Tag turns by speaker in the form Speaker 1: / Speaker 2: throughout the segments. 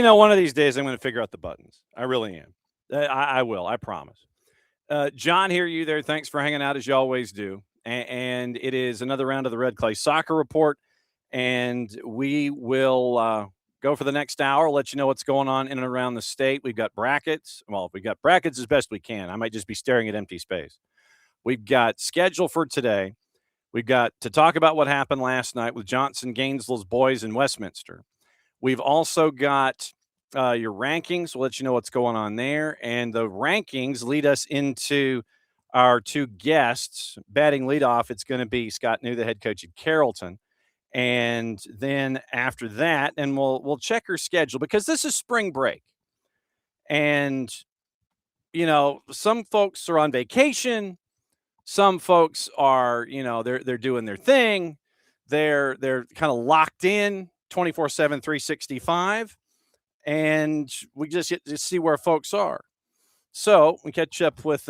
Speaker 1: One of these days I'm going to figure out the buttons. I really am. I will. I promise. John, hear you there. Thanks for hanging out as you always do. And it is another round of the Red Clay Soccer Report. And we will go for the next hour, let you know what's going on in and around the state. We've got brackets. Well, we've got brackets as best we can. I might just be staring at empty space. We've got schedule for today. We've got to talk about what happened last night with Johnson Gainesville's boys in Westminster. We've also got your rankings. We'll let you know what's going on there. And the rankings lead us into our two guests. Batting leadoff, it's going to be Scott New, the head coach at Carrollton. And then after that, and we'll check her schedule because this is spring break. And, some folks are on vacation. Some folks are, they're doing their thing. They're kind of locked in 24/7, 365. And we just get to see where folks are. So we catch up with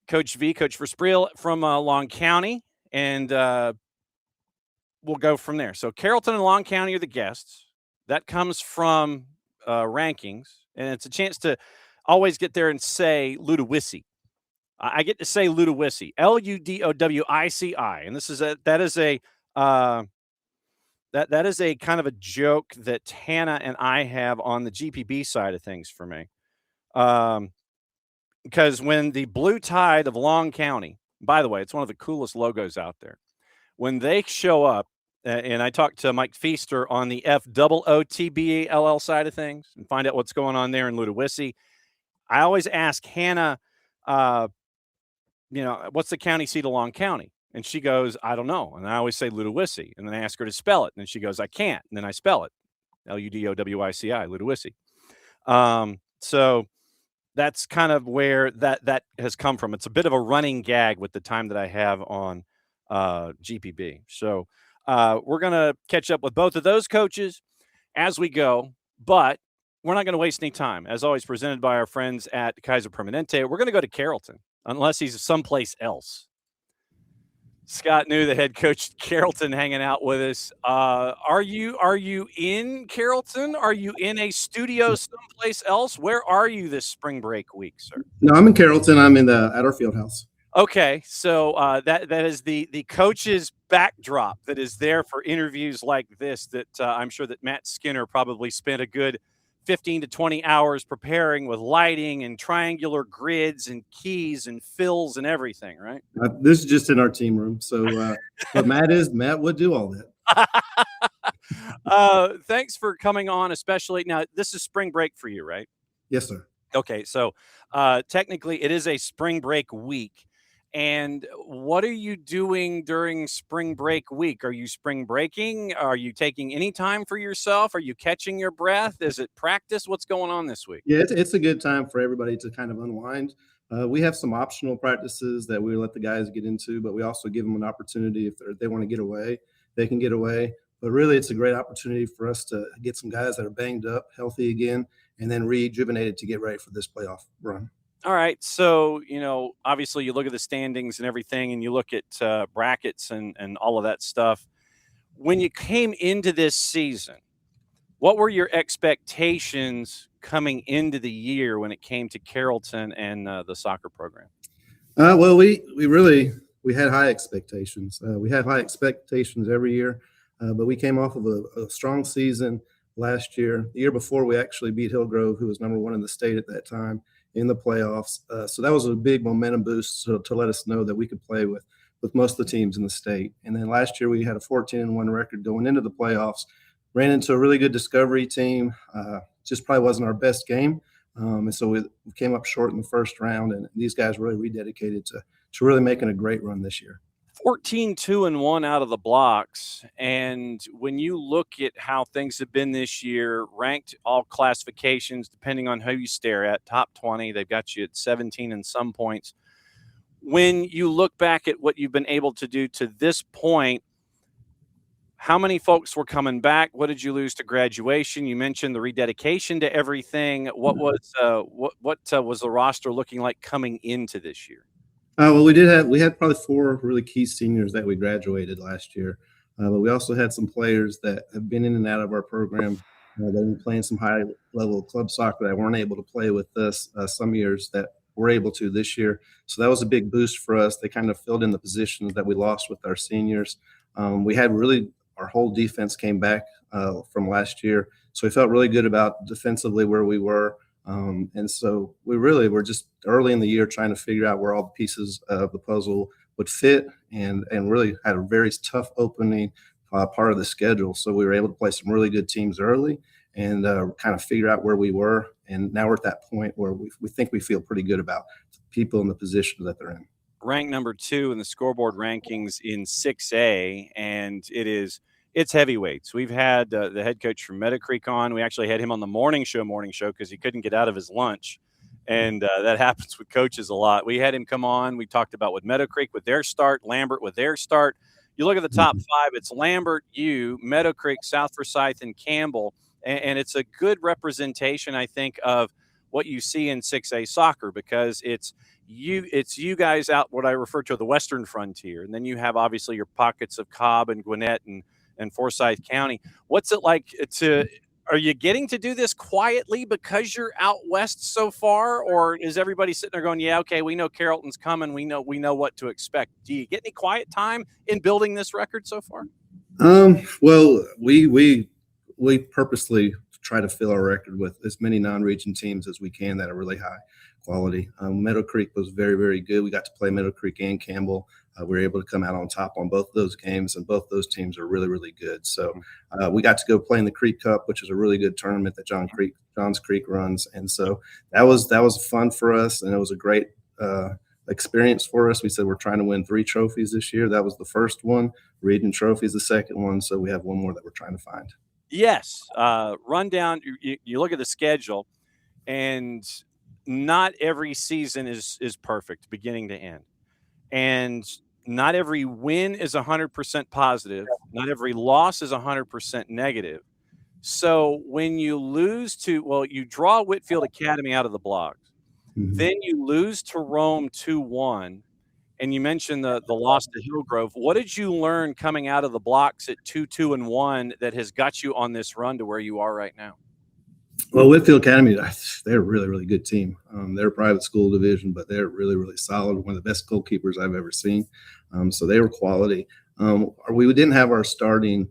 Speaker 1: Coach Versprille from Long County, and we'll go from there. So Carrollton and Long County are the guests. That comes from rankings, and it's a chance to always get there and say Ludowici. I get to say Ludowici, Ludowici, and that is a kind of a joke that Hannah and I have on the GPB side of things for me. Because when the Blue Tide of Long County, by the way, it's one of the coolest logos out there. When they show up, and I talked to Mike Feaster on the FOOTBALL side of things and find out what's going on there in Ludowici, I always ask Hannah, what's the county seat of Long County? And she goes, I don't know. And I always say Ludowici. And then I ask her to spell it. And then she goes, I can't. And then I spell it. Ludowici, Ludowici. So that's kind of where that has come from. It's a bit of a running gag with the time that I have on GPB. So we're going to catch up with both of those coaches as we go. But we're not going to waste any time. As always, presented by our friends at Kaiser Permanente. We're going to go to Carrollton, unless he's someplace else. Scott New, the head coach at Carrollton, hanging out with us. Are you in Carrollton? Are you in a studio someplace else? Where are you this spring break week, sir?
Speaker 2: No, I'm in Carrollton. I'm at our field house.
Speaker 1: Okay, so that is the coach's backdrop that is there for interviews like this. That I'm sure that Matt Skinner probably spent a good 15 to 20 hours preparing with lighting and triangular grids and keys and fills and everything, right?
Speaker 2: This is just in our team room. So but Matt would do all
Speaker 1: that. Thanks for coming on, especially now. This is spring break for you, right?
Speaker 2: Yes, sir.
Speaker 1: Okay, so technically it is a spring break week. And what are you doing during spring break week? Are you spring breaking? Are you taking any time for yourself? Are you catching your breath? Is it practice? What's going on this week?
Speaker 2: Yeah, it's a good time for everybody to kind of unwind. We have some optional practices that we let the guys get into, but we also give them an opportunity if they want to get away, they can get away. But really, it's a great opportunity for us to get some guys that are banged up, healthy again, and then rejuvenated to get ready for this playoff run.
Speaker 1: All right. So, obviously you look at the standings and everything, and you look at brackets and all of that stuff. When you came into this season, what were your expectations coming into the year when it came to Carrollton and the soccer program?
Speaker 2: Well, we had high expectations. We had high expectations every year, but we came off of a strong season last year. The year before, we actually beat Hillgrove, who was number one in the state at that time, in the playoffs. So that was a big momentum boost to let us know that we could play with most of the teams in the state. And then last year we had a 14-1 record going into the playoffs, ran into a really good Discovery team. Just probably wasn't our best game. And so we came up short in the first round, and these guys really rededicated to really making a great run this year.
Speaker 1: 14-2-1 out of the blocks. And when you look at how things have been this year, ranked all classifications, depending on who you stare at, top 20, they've got you at 17 and some points. When you look back at what you've been able to do to this point, how many folks were coming back? What did you lose to graduation? You mentioned the rededication to everything. What was the roster looking like coming into this year?
Speaker 2: Well, we had probably 4 really key seniors that we graduated last year, but we also had some players that have been in and out of our program They've been playing some high level club soccer that weren't able to play with us some years that we're able to this year. So that was a big boost for us. They kind of filled in the positions that we lost with our seniors. We had really our whole defense came back from last year. So we felt really good about defensively where we were. And so we really were just early in the year trying to figure out where all the pieces of the puzzle would fit and really had a very tough opening part of the schedule. So we were able to play some really good teams early and kind of figure out where we were. And now we're at that point where we think we feel pretty good about the people in the positions that they're in.
Speaker 1: Ranked number 2 in the scoreboard rankings in 6A, and it's heavyweights. We've had the head coach from Meadow Creek on. We actually had him on the morning show because he couldn't get out of his lunch, and that happens with coaches a lot. We had him come on. We talked about with Meadow Creek with their start, Lambert with their start. You look at the top 5, it's Lambert, Meadow Creek, South Forsyth, and Campbell, and it's a good representation, I think, of what you see in 6A soccer because it's you guys out what I refer to as the Western Frontier, and then you have obviously your pockets of Cobb and Gwinnett and Forsyth County. What's it like are you getting to do this quietly because you're out west so far, or is everybody sitting there going, yeah, okay, we know Carrollton's coming, we know what to expect? Do you get any quiet time in building this record so far?
Speaker 2: Well, we purposely try to fill our record with as many non-region teams as we can that are really high quality. Meadow Creek was very, very good. We got to play Meadow Creek and Campbell. We were able to come out on top on both those games, and both those teams are really, really good. So we got to go play in the Creek Cup, which is a really good tournament that Johns Creek runs. And so that was fun for us, and it was a great experience for us. We said we're trying to win 3 trophies this year. That was the first one. Region trophy is the second one. So we have one more that we're trying to find.
Speaker 1: Yes. Run down. You look at the schedule, and not every season is perfect beginning to end. And not every win is 100% positive. Not every loss is 100% negative. So when you lose you draw Whitfield Academy out of the blocks. Mm-hmm. Then you lose to Rome 2-1. And you mentioned the loss to Hillgrove. What did you learn coming out of the blocks at 2-2-1 that has got you on this run to where you are right now?
Speaker 2: Well, Whitfield Academy, they're a really, really good team. They're a private school division, but they're really, really solid. One of the best goalkeepers I've ever seen. So they were quality. We didn't have our starting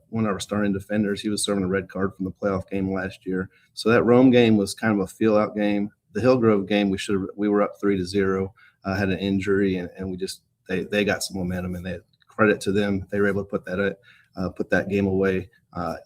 Speaker 2: one of our starting defenders. He was serving a red card from the playoff game last year. So that Rome game was kind of a feel-out game. The Hillgrove game, we were up 3-0. Had an injury, and we just they got some momentum, and they credit to them. They were able to put that game away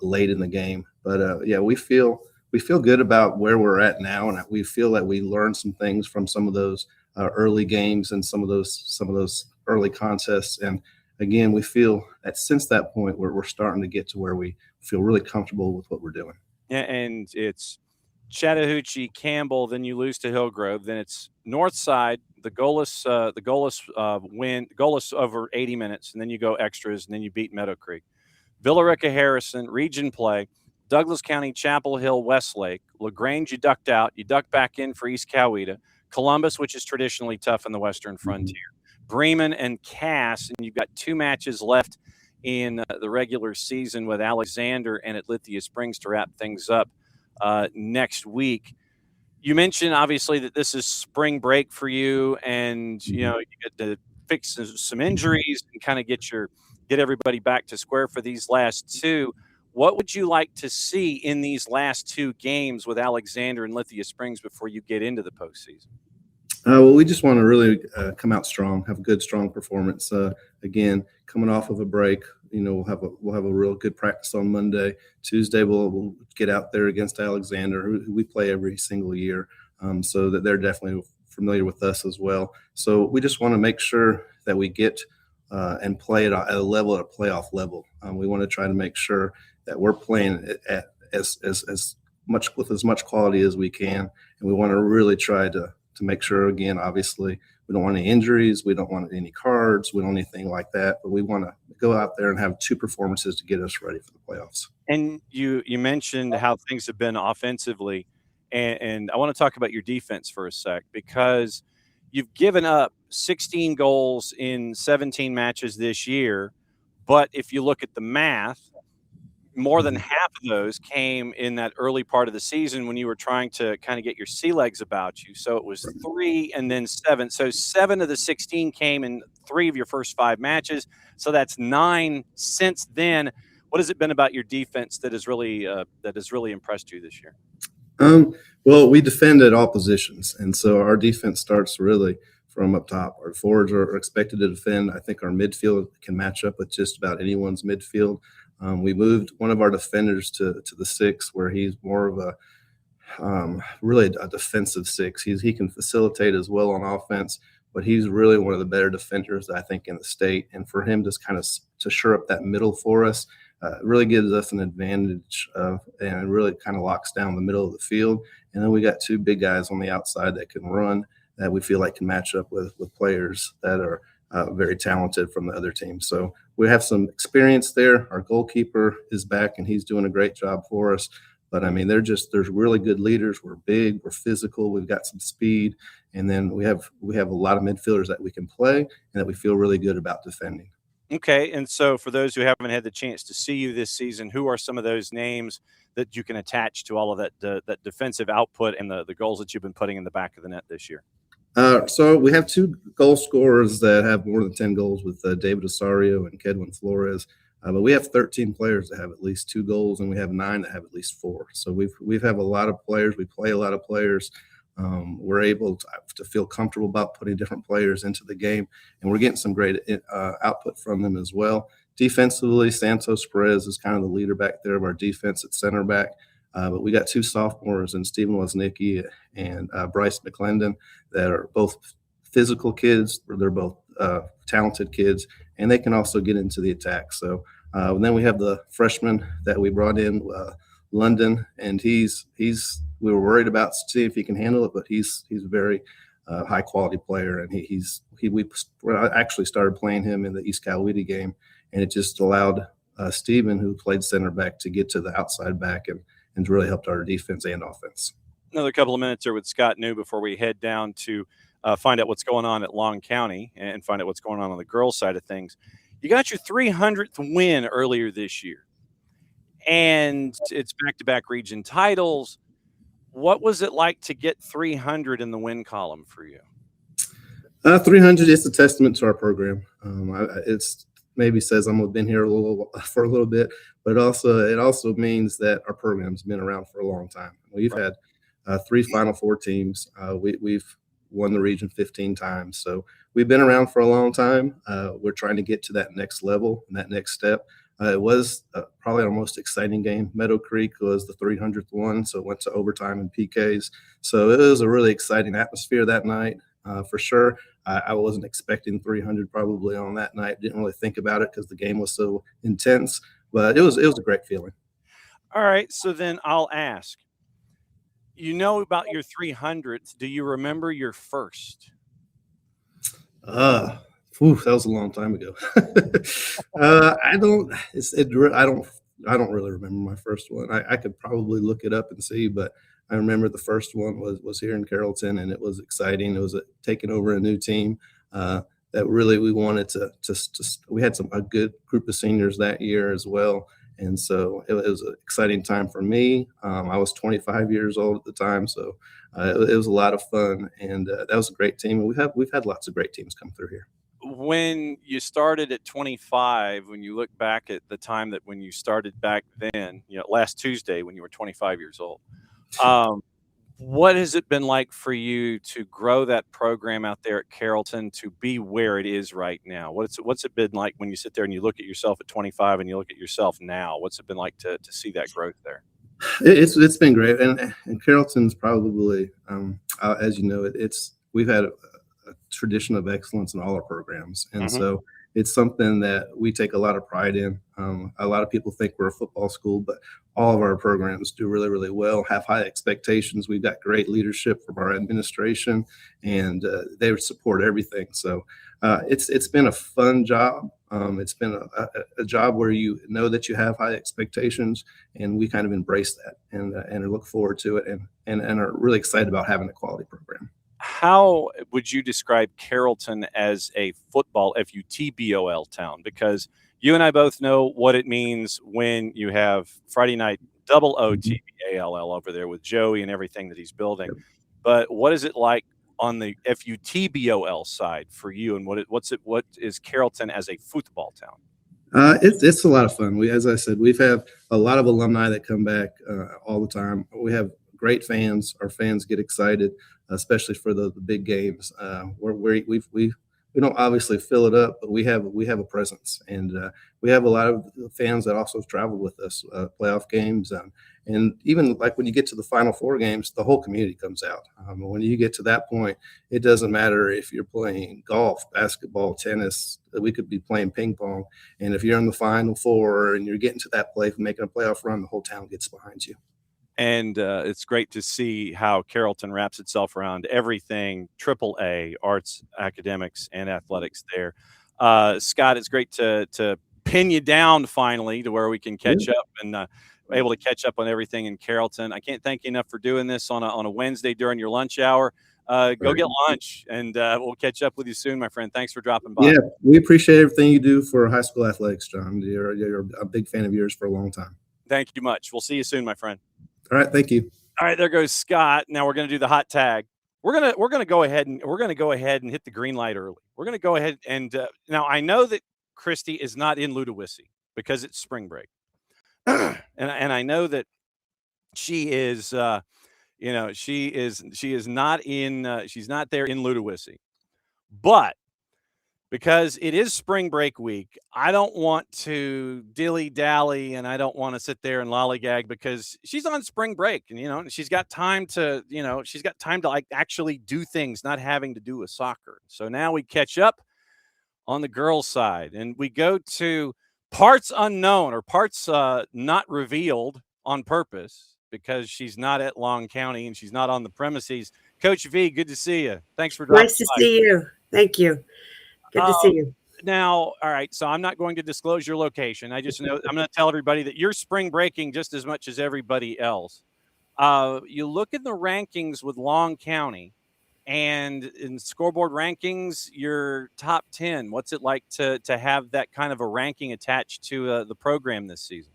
Speaker 2: late in the game. But yeah, we feel good about where we're at now, and we feel that we learned some things from some of those early games and some of those early contests. And again, we feel that since that point, we're starting to get to where we feel really comfortable with what we're doing.
Speaker 1: Yeah, and it's Chattahoochee, Campbell, then you lose to Hillgrove, then it's North Side, the goalless win, goalless over 80 minutes, and then you go extras, and then you beat Meadow Creek. Villa Rica Harrison, region play, Douglas County, Chapel Hill, Westlake, LaGrange, you ducked out, you ducked back in for East Coweta, Columbus, which is traditionally tough in the Western Frontier, Bremen and Cass, and you've got 2 matches left in the regular season with Alexander and at Lithia Springs to wrap things up next week. You mentioned obviously that this is spring break for you, and you get to fix some injuries and kind of get everybody back to square for these last 2. What would you like to see in these last 2 games with Alexander and Lithia Springs before you get into the postseason?
Speaker 2: Well, we just want to really come out strong, have a good, strong performance. Again, coming off of a break, we'll have a real good practice on Monday. Tuesday, we'll get out there against Alexander, who we play every single year, so that they're definitely familiar with us as well. So we just want to make sure that we get and play at a playoff level. We want to try to make sure that we're playing at as much quality as we can, and we want to really try to make sure, again, obviously, we don't want any injuries, we don't want any cards, we don't want anything like that, but we want to go out there and have 2 performances to get us ready for the playoffs.
Speaker 1: And you mentioned how things have been offensively, and I want to talk about your defense for a sec, because you've given up 16 goals in 17 matches this year, but if you look at the math, more than half of those came in that early part of the season when you were trying to kind of get your sea legs about you. So it was 3 and then 7. So 7 of the 16 came in 3 of your first 5 matches. So that's 9 since then. What has it been about your defense that has really impressed you this year?
Speaker 2: Well, we defend at all positions, and so our defense starts really from up top. Our forwards are expected to defend. I think our midfield can match up with just about anyone's midfield. We moved one of our defenders to the 6, where he's more of a really a defensive 6. He can facilitate as well on offense, but he's really one of the better defenders, I think, in the state. And for him to kind of to shore up that middle for us really gives us an advantage and really kind of locks down the middle of the field. And then we got 2 big guys on the outside that can run, that we feel like can match up with players that are very talented from the other team. So we have some experience there. Our goalkeeper is back, and he's doing a great job for us. But I mean, there's really good leaders. We're big, we're physical, we've got some speed, and then we have a lot of midfielders that we can play and that we feel really good about defending.
Speaker 1: Okay, and so for those who haven't had the chance to see you this season, who are some of those names that you can attach to all of that defensive output and the goals that you've been putting in the back of the net this year?
Speaker 2: So we have 2 goal scorers that have more than 10 goals with David Osario and Kedwin Flores. But we have 13 players that have at least 2 goals, and we have 9 that have at least 4. So we've have a lot of players. We play a lot of players. We're able to feel comfortable about putting different players into the game, and we're getting some great output from them as well. Defensively, Santos Perez is kind of the leader back there of our defense at center back. But we got 2 sophomores in Stephen Woznicki and Bryce McClendon that are both physical kids. They're both talented kids, and they can also get into the attack. So then we have the freshman that we brought in, London, and we were worried about seeing if he can handle it, but he's a very high quality player, and we actually started playing him in the East Coweta game, and it just allowed Stephen, who played center back, to get to the outside back and really helped our defense and offense.
Speaker 1: Another couple of minutes here with Scott New before we head down to find out what's going on at Long County and find out what's going on the girls' side of things. You got your 300th win earlier this year, and it's back-to-back region titles. What was it like to get 300 in the win column for you?
Speaker 2: 300 is a testament to our program. It's maybe says I've been here for a little bit, but it also means that our program's been around for a long time. We've had 3 Final Four teams. We've won the region 15 times, so we've been around for a long time. We're trying to get to that next level and that next step. It was probably our most exciting game. Meadow Creek was the 300th one, so it went to overtime and PKs. So it was a really exciting atmosphere that night, for sure. I wasn't expecting 300 probably on that night. Didn't really think about it because the game was so intense, but it was a great feeling.
Speaker 1: All right, so then I'll ask, you know about your 300th. Do you remember your first?
Speaker 2: That was a long time ago. I don't really remember my first one. I could probably look it up and see, but I remember the first one was here in Carrollton, and it was exciting. It was taking over a new team that really we wanted to we had a good group of seniors that year as well. And so it was an exciting time for me. I was 25 years old at the time, so it was a lot of fun, and that was a great team. And we've had lots of great teams come through here.
Speaker 1: When you started at 25, when you look back at the time that when you started back then, last Tuesday when you were 25 years old, what has it been like for you to grow that program out there at Carrollton to be where it is right now? What's it been like when you sit there and you look at yourself at 25 and you look at yourself now? What's it been like to see that growth there?
Speaker 2: It's been great, and Carrollton's probably, as you know, we've had a tradition of excellence in all our programs, and so it's something that we take a lot of pride in. A lot of people think we're a football school, but all of our programs do really, really well, have high expectations. We've got great leadership from our administration, and they support everything. So it's been a fun job. It's been a job where you know that you have high expectations, and we kind of embrace that and look forward to it and are really excited about having a quality program.
Speaker 1: How would you describe Carrollton as a football FUTBOL town? Because You and I both know what it means when you have Friday night double OTBALL over there with Joey and everything that he's building.
Speaker 2: Yep.
Speaker 1: But what is it like on the FUTBOL side for you, and what is Carrollton as a football town?
Speaker 2: It's a lot of fun. As I said, we've had a lot of alumni that come back all the time. We have great fans. Our fans get excited, especially for the big games. We don't obviously fill it up, but we have a presence, and we have a lot of fans that also travel with us, playoff games, and even like when you get to the Final Four games, the whole community comes out. When you get to that point, it doesn't matter if you're playing golf, basketball, tennis. We could be playing ping pong, and if you're in the Final Four and you're getting to that place, making a playoff run, the whole town gets behind you.
Speaker 1: And it's great to see how Carrollton wraps itself around everything AAA, arts, academics, and athletics there. Scott, it's great to pin you down finally to where we can catch up and able to catch up on everything in Carrollton. I can't thank you enough for doing this on a Wednesday during your lunch hour. Go get lunch, and we'll catch up with you soon, my friend. Thanks for dropping by.
Speaker 2: Yeah, we appreciate everything you do for high school athletics, John. You're a big fan of yours for a long time.
Speaker 1: Thank you much. We'll see you soon, my friend.
Speaker 2: All right, thank you.
Speaker 1: All right, there goes Scott. Now we're going to do the hot tag. We're gonna go ahead and hit the green light early. We're gonna go ahead and now I know that Kristy is not in Ludwig because it's spring break, and I know that she is she is not in she's not there in Ludwig, but because it is spring break week, I don't want to dilly-dally, and I don't wanna sit there and lollygag because she's on spring break, and she's got time to, like, actually do things, not having to do with soccer. So now we catch up on the girls' side, and we go to parts unknown or parts, not revealed on purpose because she's not at Long County and she's not on the premises. Coach V, good to see you. Thanks for dropping by.
Speaker 3: Nice to see you. Thank you. Good to see you.
Speaker 1: Now, all right, so I'm not going to disclose your location. I just know I'm going to tell everybody that you're spring breaking just as much as everybody else. You look in the rankings with Long County, and in scoreboard rankings, you're top 10. What's it like to have that kind of a ranking attached to the program this season?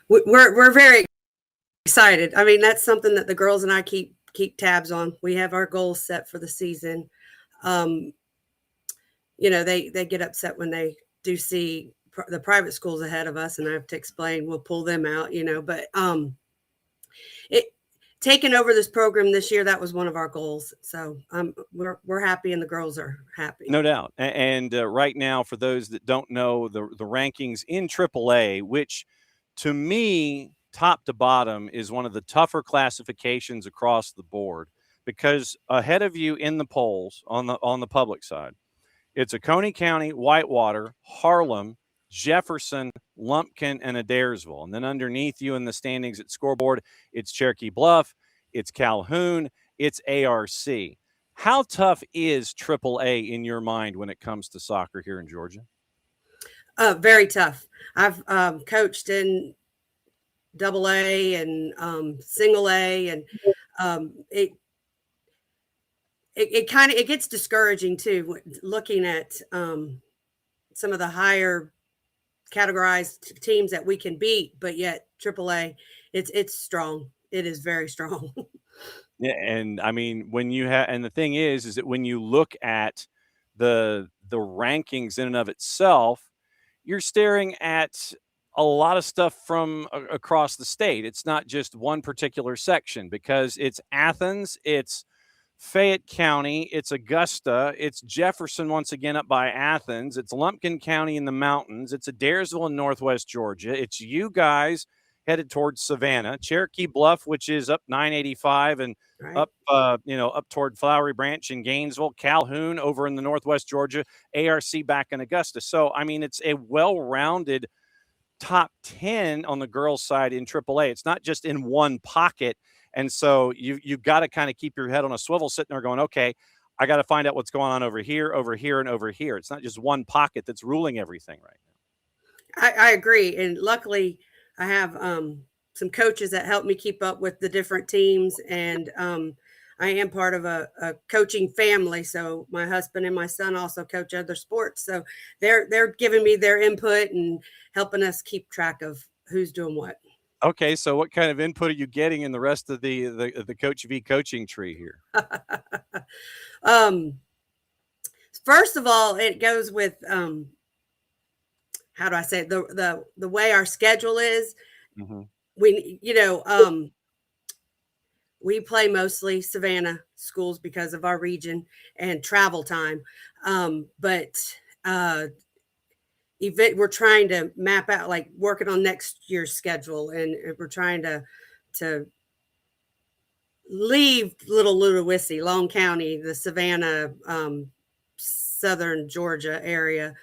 Speaker 3: We're very excited. I mean, that's something that the girls and I keep tabs on. We have our goals set for the season. They get upset when they do see the private schools ahead of us, and I have to explain, we'll pull them out, but taking over this program this year, that was one of our goals. So we're happy, and the girls are happy.
Speaker 1: No doubt. And right now, for those that don't know, the rankings in AAA, which to me, top to bottom, is one of the tougher classifications across the board, because ahead of you in the polls on the public side, it's Oconee County, Whitewater, Harlem, Jefferson, Lumpkin, and Adairsville. And then underneath you in the standings at scoreboard, it's Cherokee Bluff, it's Calhoun, it's ARC. How tough is AAA in your mind when it comes to soccer here in Georgia?
Speaker 3: Very tough. I've coached in AA and single A, and it gets discouraging too, looking at some of the higher categorized teams that we can beat, but yet AAA, it's strong. It is very strong.
Speaker 1: Yeah, and I mean, and the thing is that when you look at the rankings in and of itself, you're staring at a lot of stuff from across the state. It's not just one particular section, because it's Athens, it's Fayette County, it's Augusta, it's Jefferson once again up by Athens, it's Lumpkin County in the mountains, it's Adairsville in northwest Georgia, it's you guys headed towards Savannah, Cherokee Bluff, which is up 985 and right up toward Flowery Branch in Gainesville, Calhoun over in the northwest Georgia, ARC back in Augusta. So I mean, it's a well-rounded top 10 on the girls' side in AAA. It's not just in one pocket. And so you've got to kind of keep your head on a swivel, sitting there going, okay, I got to find out what's going on over here, and over here. It's not just one pocket that's ruling everything right
Speaker 3: now. I agree. And luckily I have some coaches that help me keep up with the different teams. And I am part of a coaching family. So my husband and my son also coach other sports. So they're giving me their input and helping us keep track of who's doing what.
Speaker 1: Okay, so what kind of input are you getting in the rest of the Coach V coaching tree here?
Speaker 3: First of all, it goes with how do I say it? The way our schedule is.
Speaker 1: Mm-hmm.
Speaker 3: We play mostly Savannah schools because of our region and travel time. But we're trying to map out, like working on next year's schedule, and we're trying to leave Little Ludowici, Long County, the Savannah, Southern Georgia area,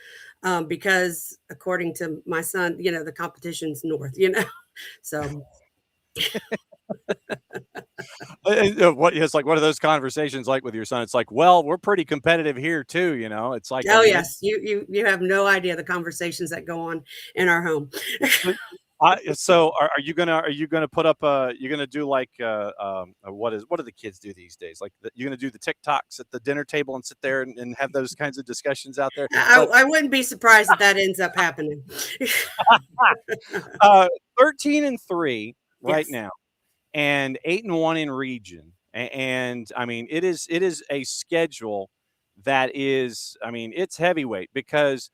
Speaker 3: because according to my son, the competition's north, so.
Speaker 1: What are those conversations like with your son? It's like, well, we're pretty competitive here too, It's like,
Speaker 3: oh yes, you have no idea the conversations that go on in our home.
Speaker 1: So are you gonna put up you're gonna do like what do the kids do these days? Like you're gonna do the TikToks at the dinner table and sit there and have those kinds of discussions out there?
Speaker 3: I wouldn't be surprised if that ends up happening.
Speaker 1: 13-3 right
Speaker 3: Yes.
Speaker 1: now, and 8-1 in region. And I mean, it is a schedule that is, I mean, it's heavyweight, because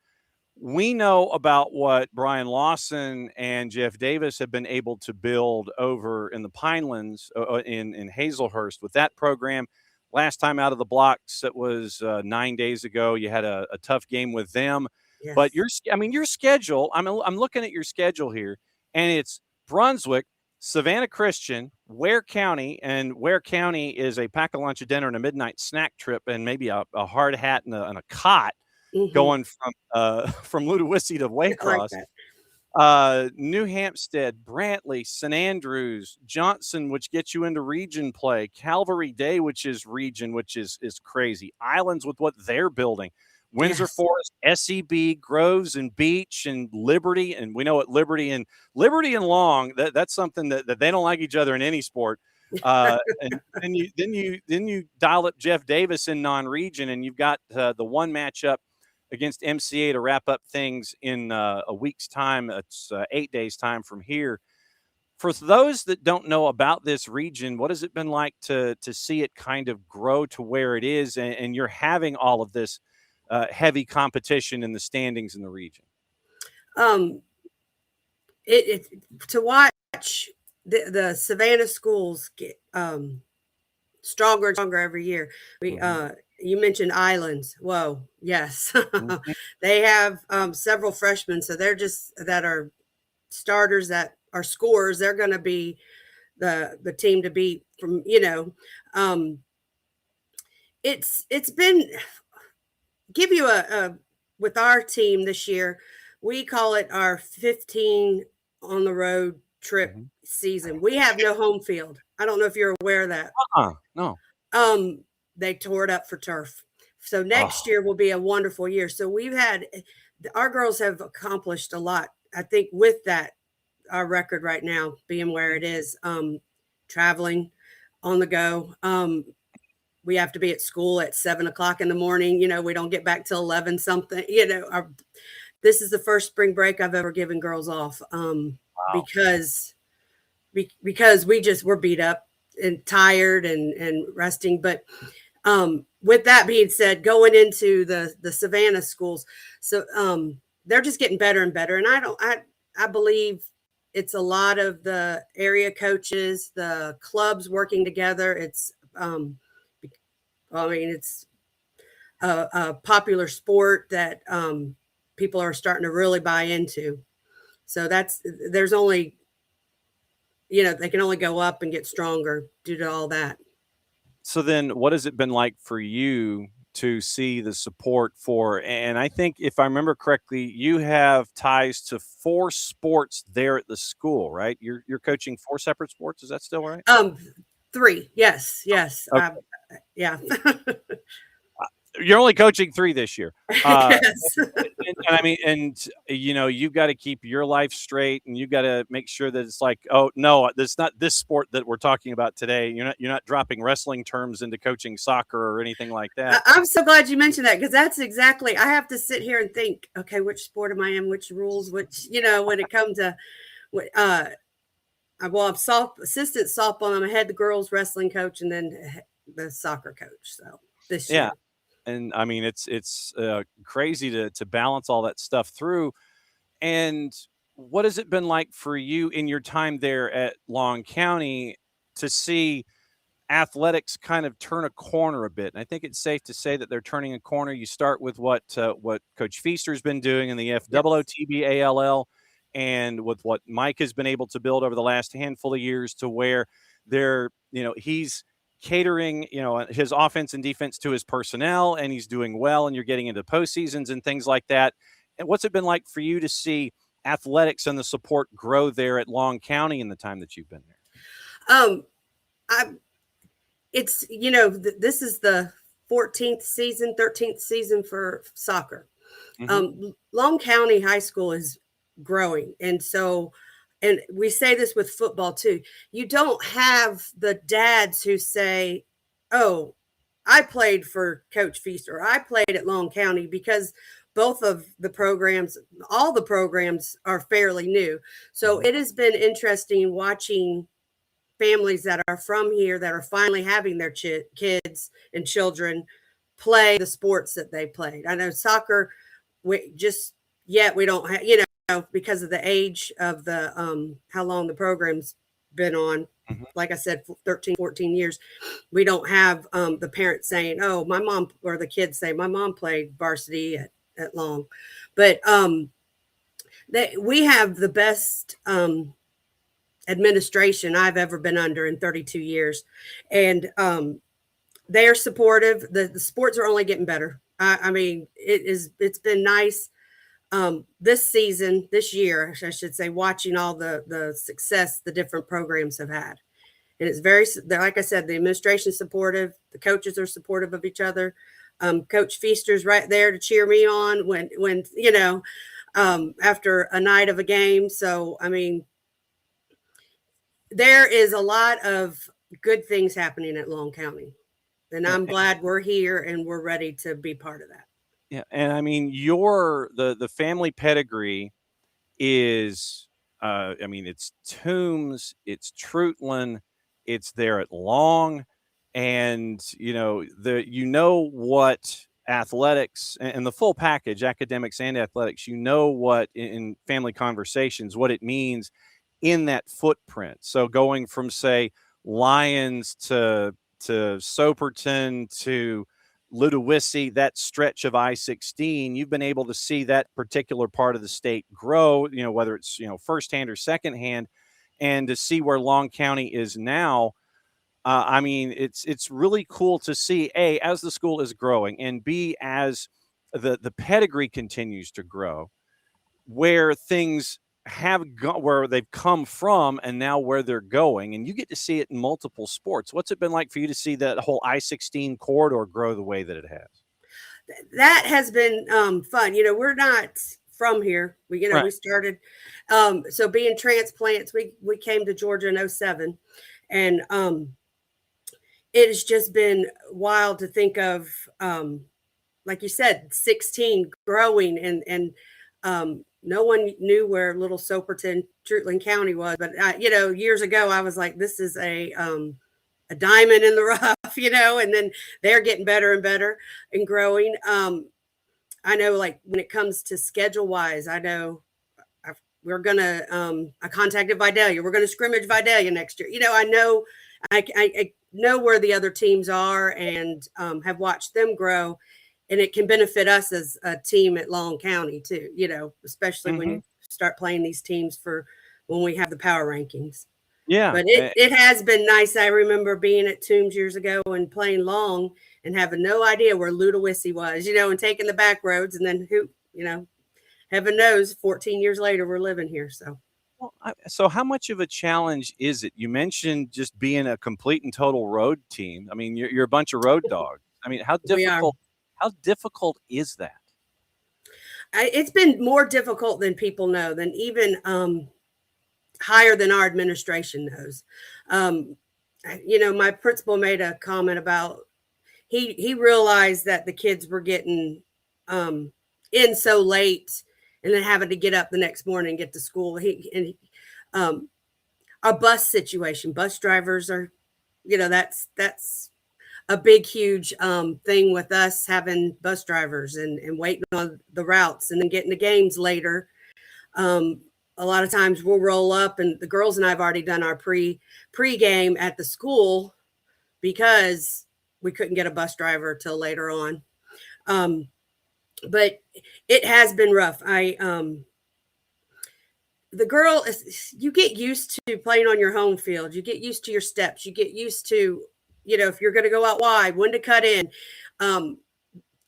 Speaker 1: we know about what Brian Lawson and Jeff Davis have been able to build over in the Pinelands in Hazelhurst with that program. Last time out of the blocks, it was 9 days ago. You had a tough game with them.
Speaker 3: Yes.
Speaker 1: But your schedule, I'm looking at your schedule here, and it's Brunswick, Savannah Christian, Ware County, and Ware County is a pack a lunch, a dinner, and a midnight snack trip, and maybe a hard hat and a cot. Mm-hmm. Going from Ludowici to Waycross. Like New Hampstead, Brantley, St. Andrews, Johnson, which gets you into region play, Calvary Day, which is region, which is crazy. Islands with what they're building. Windsor yes. Forest, SEB, Groves and Beach and Liberty. And we know what Liberty and Long, that's something that they don't like each other in any sport. And then you dial up Jeff Davis in non-region, and you've got the one matchup against MCA to wrap up things in a week's time. It's 8 days time from here. For those that don't know about this region, what has it been like to see it kind of grow to where it is, and you're having all of this heavy competition in the standings in the region?
Speaker 3: To watch the Savannah schools get stronger and stronger every year. You mentioned Islands. Whoa, yes. Mm-hmm. They have several freshmen, so they're just that are starters, that are scorers. They're going to be the team to beat. From it's been give you a with our team this year. We call it our 15 on the road trip mm-hmm. season. We have no home field. I don't know if you're aware of that.
Speaker 1: No.
Speaker 3: They tore it up for turf. So next year will be a wonderful year. So our girls have accomplished a lot. I think with that, our record right now being where it is, traveling on the go. We have to be at school at 7:00 in the morning. We don't get back till 11 something, this is the first spring break I've ever given girls off. Because we're beat up and tired and resting. But with that being said, going into the Savannah schools, so they're just getting better and better. And I believe it's a lot of the area coaches, the clubs working together. It's it's a popular sport that people are starting to really buy into. So there's only, they can only go up and get stronger due to all that.
Speaker 1: So then what has it been like for you to see the support for, and I think if I remember correctly, you have ties to 4 sports there at the school, right? You're coaching 4 separate sports. Is that still right?
Speaker 3: 3. Yes.
Speaker 1: Okay.
Speaker 3: Yeah.
Speaker 1: You're only coaching 3 this year.
Speaker 3: Yes.
Speaker 1: And I mean, and you've got to keep your life straight, and you've got to make sure that it's like, oh no, that's not this sport that we're talking about today. You're not dropping wrestling terms into coaching soccer or anything like that.
Speaker 3: I'm so glad you mentioned that, because that's exactly, I have to sit here and think, okay, which sport am I in, which rules, which, when it comes to, I'm assistant softball, I'm a head the girls wrestling coach, and then the soccer coach. So this year.
Speaker 1: Yeah. And I mean, it's crazy to balance all that stuff through. And what has it been like for you in your time there at Long County to see athletics kind of turn a corner a bit? And I think it's safe to say that they're turning a corner. You start with what Coach Feaster's been doing in the FOOTBALL, and with what Mike has been able to build over the last handful of years, to where he's catering, his offense and defense to his personnel, and he's doing well, and you're getting into postseasons and things like that. And what's it been like for you to see athletics and the support grow there at Long County in the time that you've been there?
Speaker 3: This is the 13th season for soccer. Mm-hmm. Long County High School is growing. And we say this with football too. You don't have the dads who say, oh, I played for Coach Feaster, I played at Long County, because both of the programs, all the programs are fairly new. So it has been interesting watching families that are from here that are finally having their kids and children play the sports that they played. I know soccer, we don't have, because of the age of the how long the program's been on. Mm-hmm. Like I said, 13, 14 years, we don't have the parents saying, oh, my mom, or the kids say, my mom played varsity at Long. But we have the best administration I've ever been under in 32 years. And they are supportive. The sports are only getting better. I mean, it's been nice this year, I should say, watching all the success the different programs have had. And it's like I said, the administration is supportive. The coaches are supportive of each other. Coach Feaster's right there to cheer me on when after a night of a game. So, I mean, there is a lot of good things happening at Long County, and I'm glad we're here and we're ready to be part of that.
Speaker 1: Yeah. And I mean, the family pedigree is, it's Toombs, it's Trutland, it's there at Long, and what athletics and the full package, academics and athletics, what in family conversations, what it means in that footprint. So going from, say, Lions to Soperton to Ludowici, that stretch of I-16, you've been able to see that particular part of the state grow, whether it's, firsthand or secondhand, and to see where Long County is now. It's really cool to see, A, as the school is growing, and B, as the pedigree continues to grow, where things where they've come from and now where they're going, and you get to see it in multiple sports. What's it been like for you to see that whole I-16 corridor grow the way that it has?
Speaker 3: That has been fun. We're not from here. We started, so being transplants, we came to Georgia in 2007, and it has just been wild to think of, like you said, 16 growing, and no one knew where little Soperton, Trutland County was. But, years ago, I was like, this is a diamond in the rough, and then they're getting better and better and growing. I know, like, when it comes to schedule wise, I know we're going to, I contacted Vidalia. We're going to scrimmage Vidalia next year. I know, I know where the other teams are, and have watched them grow. And it can benefit us as a team at Long County too, especially when you start playing these teams for when we have the power rankings.
Speaker 1: Yeah.
Speaker 3: But it has been nice. I remember being at Toombs years ago and playing Long and having no idea where Ludowici was, and taking the back roads, and then heaven knows, 14 years later, we're living here. So.
Speaker 1: Well, so how much of a challenge is it? You mentioned just being a complete and total road team. I mean, you're a bunch of road dogs. I mean, how difficult is that?
Speaker 3: it's been more difficult than people know, than even higher than our administration knows. My principal made a comment about he realized that the kids were getting in so late and then having to get up the next morning and get to school. Our bus situation, bus drivers are, that's a big, huge thing with us having bus drivers and waiting on the routes and then getting to games later. A lot of times we'll roll up, and the girls and I have already done our pre-game at the school because we couldn't get a bus driver till later on. But it has been rough. You get used to playing on your home field. You get used to your steps. You get used to, if you're going to go out wide, when to cut in.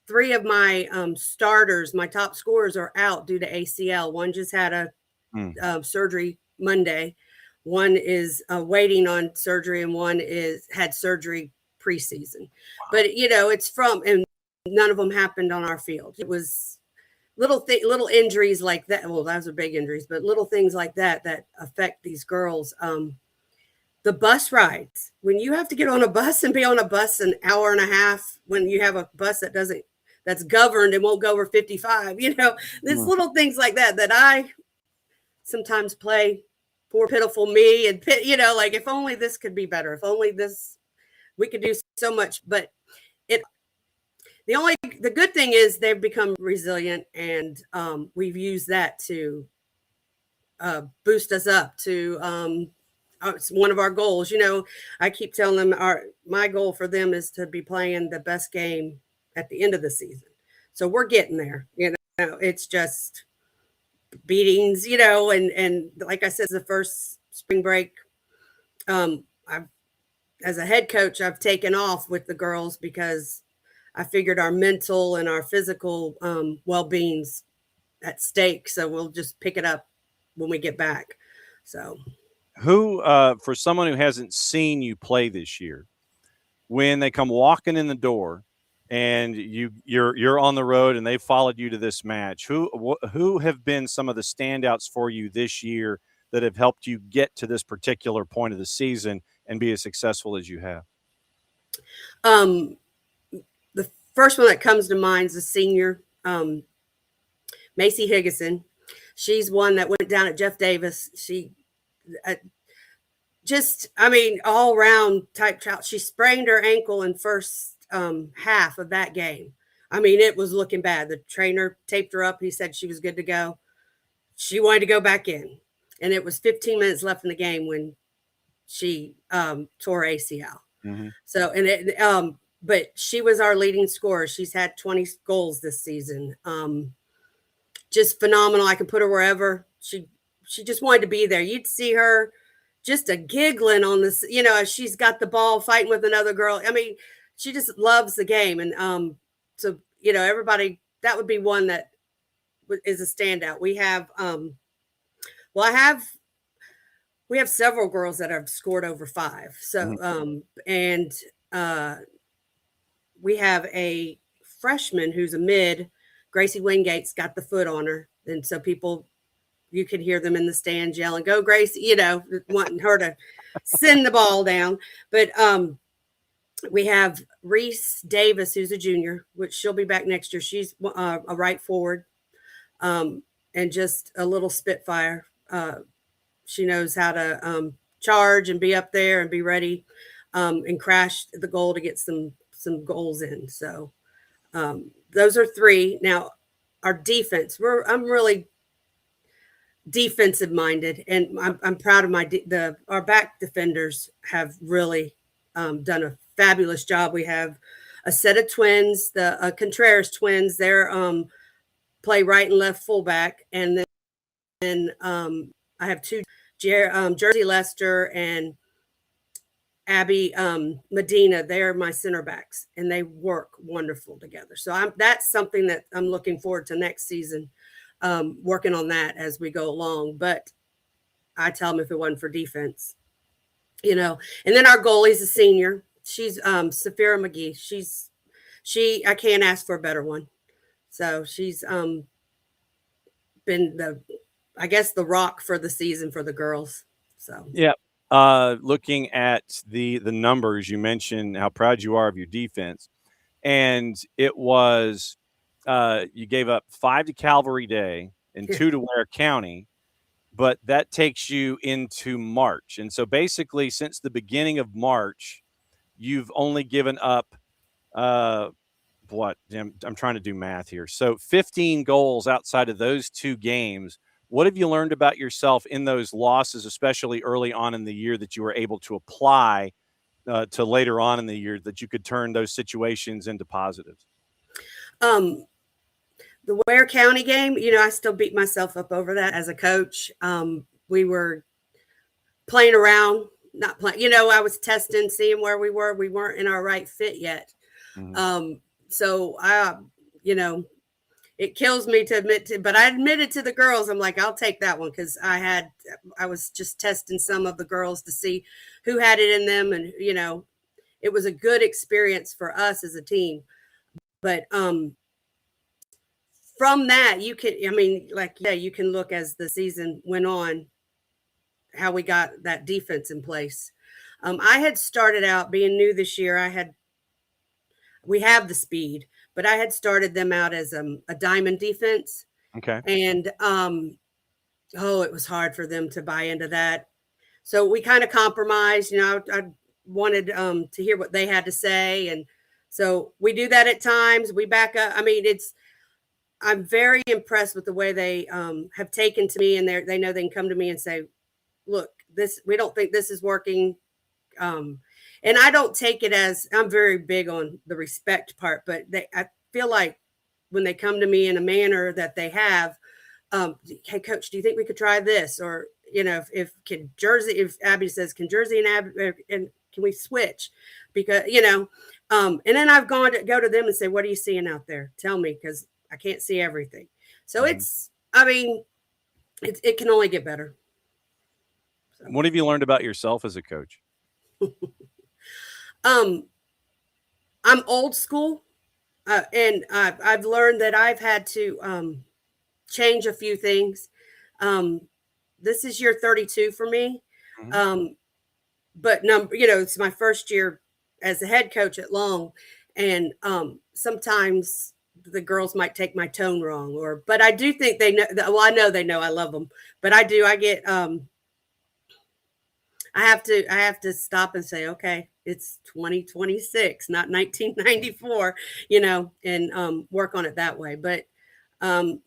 Speaker 3: 3 of my starters, my top scorers, are out due to ACL. One just had a surgery Monday. One is waiting on surgery, and one had surgery preseason. Wow. But and none of them happened on our field. It was little injuries like that. Well, those are big injuries, but little things like that affect these girls. The bus rides, when you have to get on a bus and be on a bus an hour and a half, when you have a bus that's governed and won't go over 55, there's little things like that I sometimes play poor pitiful me, and like, if only this could be better, if only this, we could do so much. But the good thing is they've become resilient, and we've used that to boost us up to it's one of our goals. I keep telling them my goal for them is to be playing the best game at the end of the season. So we're getting there. It's just beatings, and like I said, the first spring break, as a head coach, I've taken off with the girls because I figured our mental and our physical well-being's at stake. So we'll just pick it up when we get back. So
Speaker 1: who, for someone who hasn't seen you play this year, when they come walking in the door and you're on the road and they followed you to this match, who have been some of the standouts for you this year that have helped you get to this particular point of the season and be as successful as you have?
Speaker 3: The first one that comes to mind is a senior, Macy Higgison. She's one that went down at Jeff Davis. She all around type child. She sprained her ankle in first half of that game. It was looking bad. The trainer taped her up. He said she was good to go. She wanted to go back in, and it was 15 minutes left in the game when she tore ACL. Mm-hmm. So, but she was our leading scorer. She's had 20 goals this season. Just phenomenal. I can put her wherever. She just wanted to be there. You'd see her just giggling on this, she's got the ball fighting with another girl. She just loves the game. And so, everybody, that would be one that is a standout. We have, we have several girls that have scored over 5. So, we have a freshman who's a mid, Gracie Wingate's got the foot on her. And so you could hear them in the stands yelling, "Go Gracie," wanting her to send the ball down. But we have Reese Davis, who's a junior, which she'll be back next year. She's a right forward and just a little spitfire. She knows how to charge and be up there and be ready and crash the goal to get some goals in. So those are 3. Now, our defense, I'm really defensive minded, and I'm proud of our back defenders have really done a fabulous job. We have a set of twins, the Contreras twins. They're play right and left fullback, and then I have 2, Jersey Lester and Abby Medina. They're my center backs, and they work wonderful together. So that's something that I'm looking forward to next season, working on that as we go along. But I tell them if it wasn't for defense, and then our goalie's a senior. She's Safira McGee. I can't ask for a better one. So she's been I guess the rock for the season for the girls. So
Speaker 1: Yeah. Looking at the numbers, you mentioned how proud you are of your defense, and it was you gave up 5 to Calvary Day and 2 to Ware County, but that takes you into March. And so basically, since the beginning of March, you've only given up what? I'm trying to do math here. So 15 goals outside of those 2 games. What have you learned about yourself in those losses, especially early on in the year, that you were able to apply to later on in the year, that you could turn those situations into positives?
Speaker 3: The Ware County game, I still beat myself up over that as a coach. We were playing around, not playing, I was testing, seeing where we were. We weren't in our right fit yet.
Speaker 1: Mm-hmm.
Speaker 3: So it kills me to admit to, but I admitted to the girls, I'm like, I'll take that one. Cause I was just testing some of the girls to see who had it in them. And, it was a good experience for us as a team. But, from that, you can look as the season went on, how we got that defense in place. I had started out being new this year. We have the speed, but I had started them out as a diamond defense.
Speaker 1: Okay.
Speaker 3: And, it was hard for them to buy into that. So we kind of compromised, I wanted to hear what they had to say. And so we do that at times. We back up. I'm very impressed with the way they have taken to me, and they know they can come to me and say, look, we don't think this is working. And I don't take it as, I'm very big on the respect part, but I feel like when they come to me in a manner that they have, hey coach, do you think we could try this? Or, if Abby says, can Jersey and Abby, and can we switch? Because, and then I've go to them and say, what are you seeing out there? Tell me, because I can't see everything. So it can only get better. So.
Speaker 1: What have you learned about yourself as a coach?
Speaker 3: I'm old school, and I've learned that I've had to change a few things. This is year 32 for me, but it's my first year as a head coach at Long, and sometimes the girls might take my tone wrong, but I do think they know. Well, I know they know I love them, but I get. I have to stop and say, okay, it's 2026, not 1994, and work on it that way. But I've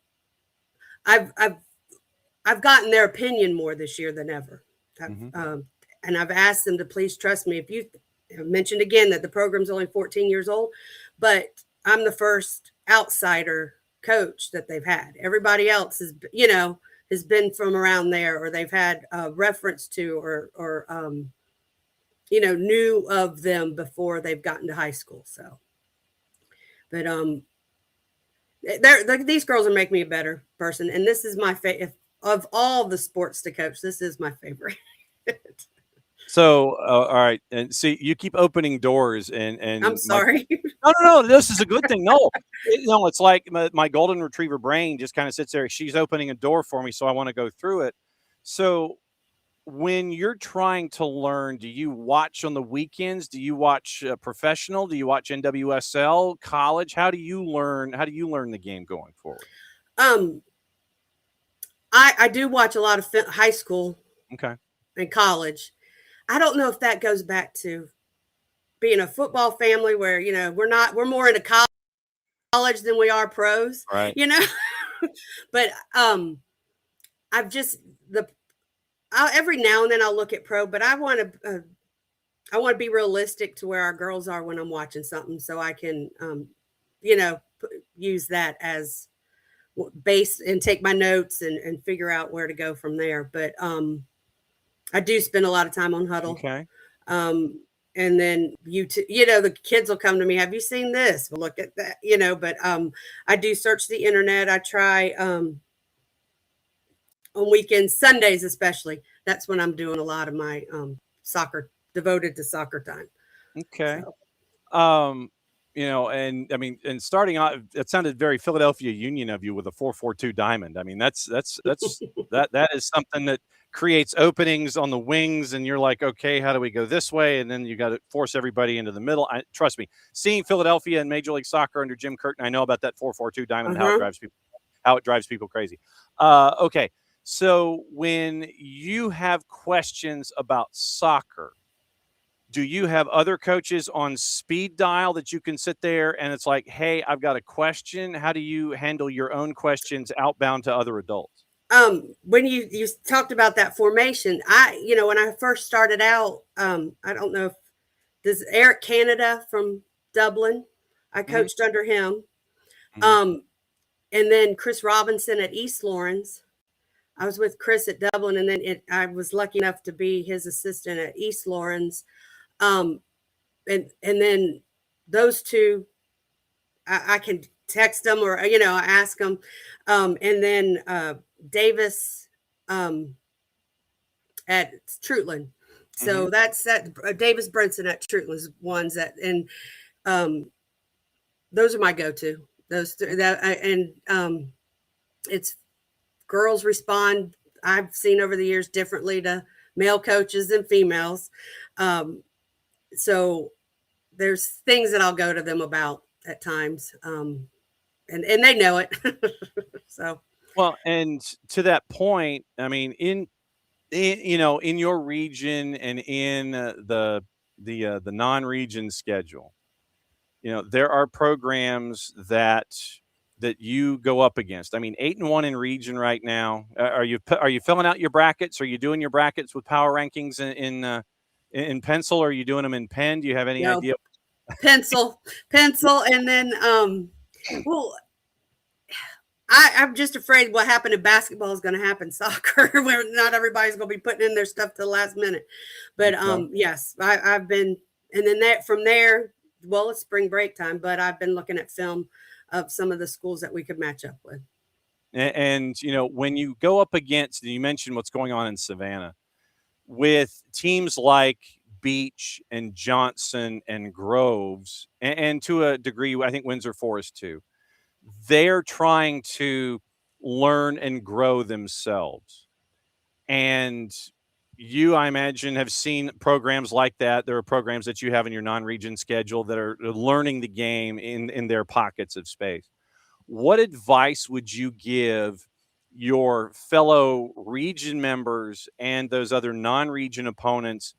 Speaker 3: gotten their opinion more this year than ever, and I've asked them to please trust me. If you mentioned again that the program's only 14 years old, but I'm the first outsider coach that they've had. Everybody else has been from around there, or they've had a reference to, or knew of them before they've gotten to high school. So, but these girls are making me a better person, and this is my favorite of all the sports to coach. This is my favorite.
Speaker 1: So, all right, and see, you keep opening doors, and
Speaker 3: I'm sorry.
Speaker 1: No, this is a good thing. No, it's like my golden retriever brain just kind of sits there. She's opening a door for me, so I want to go through it. So, when you're trying to learn, do you watch on the weekends? Do you watch professional? Do you watch NWSL, college? How do you learn? How do you learn the game going forward?
Speaker 3: I do watch a lot of high school, and college. I don't know if that goes back to being a football family where, we're more into college than we are pros,
Speaker 1: right?
Speaker 3: But I've just every now and then I'll look at pro, but I want to be realistic to where our girls are when I'm watching something, so I can, use that as base and take my notes and figure out where to go from there. But I do spend a lot of time on Huddle.
Speaker 1: Okay.
Speaker 3: And then the kids will come to me. Have you seen this? We'll look at that, but I do search the internet. I try on weekends, Sundays especially. That's when I'm doing a lot of my soccer, devoted to soccer time.
Speaker 1: Okay. So. and I mean, and starting out, it sounded very Philadelphia Union of you with a 4-4-2 diamond. I mean, that is something that creates openings on the wings, and you're like, okay, how do we go this way? And then you got to force everybody into the middle. Trust me, seeing Philadelphia in Major League Soccer under Jim Curtin, I know about that 4-4-2 diamond, how it drives people crazy. Okay, so when you have questions about soccer, do you have other coaches on speed dial that you can sit there and it's like, hey, I've got a question? How do you handle your own questions outbound to other adults?
Speaker 3: When you talked about that formation, when I first started out, I don't know if this Eric Canada from Dublin, I coached under him. And then Chris Robinson at East Lawrence. I was with Chris at Dublin, and then I was lucky enough to be his assistant at East Lawrence. And then those two, I can text them or, ask them. And then Davis at Trutland. So that's that. Davis Brinson at Trutland's ones that, and those are my go-to. Those it's girls respond. I've seen over the years differently to male coaches than females. So there's things that I'll go to them about at times. And they know it. So,
Speaker 1: well, and to that point, I mean, in your region and in the non-region schedule, there are programs that you go up against. I mean, 8-1 in region right now. Are you filling out your brackets? Are you doing your brackets with power rankings in pencil, or are you doing them in pen? Do you have any idea?
Speaker 3: Pencil, and then I'm just afraid what happened in basketball is going to happen in soccer, where not everybody's going to be putting in their stuff to the last minute. But yes, I've been, and then from there, well, it's spring break time, but I've been looking at film of some of the schools that we could match up with.
Speaker 1: And when you go up against, you mentioned what's going on in Savannah with teams like Beach and Johnson and Groves, and to a degree, I think Windsor Forest too. They're trying to learn and grow themselves. And you, I imagine, have seen programs like that. There are programs that you have in your non-region schedule that are learning the game in their pockets of space. What advice would you give your fellow region members and those other non-region opponents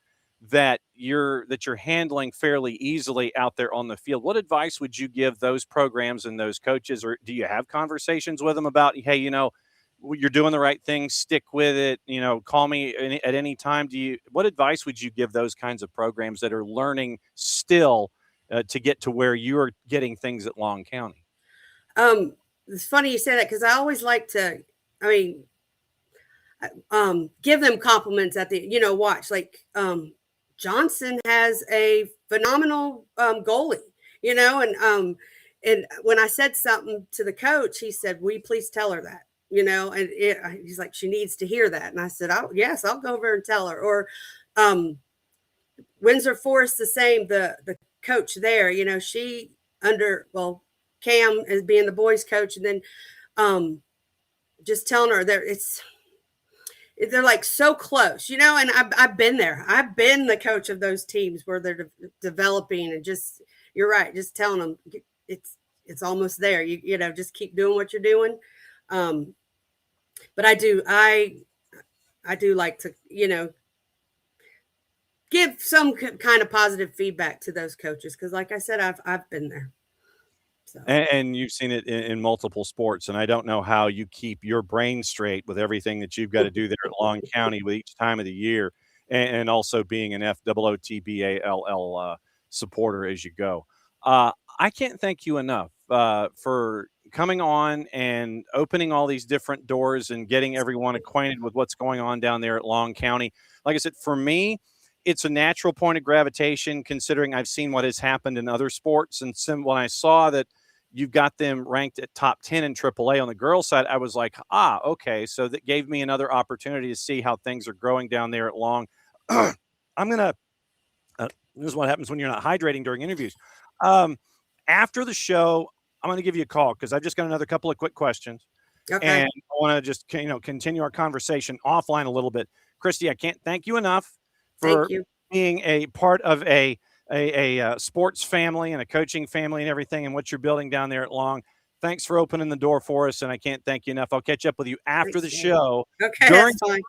Speaker 1: that you're handling fairly easily out there on the field? What advice would you give those programs and those coaches, or do you have conversations with them about, hey, you're doing the right thing, stick with it, call me at any time? What advice would you give those kinds of programs that are learning still to get to where you are getting things at Long County?
Speaker 3: It's funny you say that, because I always like to, give them compliments at the, watch, like, Johnson has a phenomenal goalie, and when I said something to the coach, he said, "Will you please tell her that?" And he's like, "She needs to hear that." And I said, "Yes, I'll go over and tell her." Or Windsor Forest, the same. The coach there, she Cam as being the boys coach, and then just telling her that they're like so close, and I've been there. I've been the coach of those teams where they're developing, and just, you're right, just telling them it's almost there. You just keep doing what you're doing. But I do like to, give some kind of positive feedback to those coaches, because like I said, I've been there. So.
Speaker 1: And you've seen it in multiple sports, and I don't know how you keep your brain straight with everything that you've got to do there at Long County with each time of the year, and also being an FOOTBALL supporter as you go. I can't thank you enough for coming on and opening all these different doors and getting everyone acquainted with what's going on down there at Long County. Like I said, for me, it's a natural point of gravitation, considering I've seen what has happened in other sports. And when I saw that you've got them ranked at top 10 in AAA on the girls' side, I was like, okay. So that gave me another opportunity to see how things are growing down there at Long. I'm going to, this is what happens when you're not hydrating during interviews. After the show, I'm going to give you a call because I've just got another couple of quick questions.
Speaker 3: Okay.
Speaker 1: And I want to just, continue our conversation offline a little bit. Kristy, I can't thank you enough for
Speaker 3: Thank you.
Speaker 1: being a part of a sports family and a coaching family and everything and what you're building down there at Long. Thanks for opening the door for us, and I can't thank you enough. I'll catch up with you after the show.
Speaker 3: Okay,
Speaker 1: During
Speaker 3: that's fine.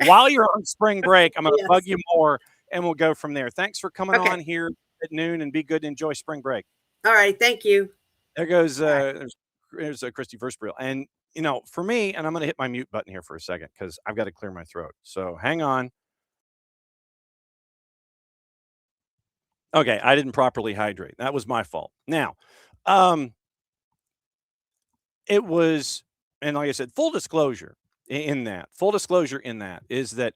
Speaker 1: while you're on spring break, I'm going to
Speaker 3: Yes.
Speaker 1: bug you more, and we'll go from there. Thanks for coming
Speaker 3: Okay.
Speaker 1: on here at noon, and be good and enjoy spring break.
Speaker 3: All right. Thank you.
Speaker 1: There goes
Speaker 3: Bye.
Speaker 1: there's Kristy Versprille. And, for me, and I'm going to hit my mute button here for a second because I've got to clear my throat. So hang on. Okay, I didn't properly hydrate. That was my fault. Now, it was, and like I said, full disclosure in that is that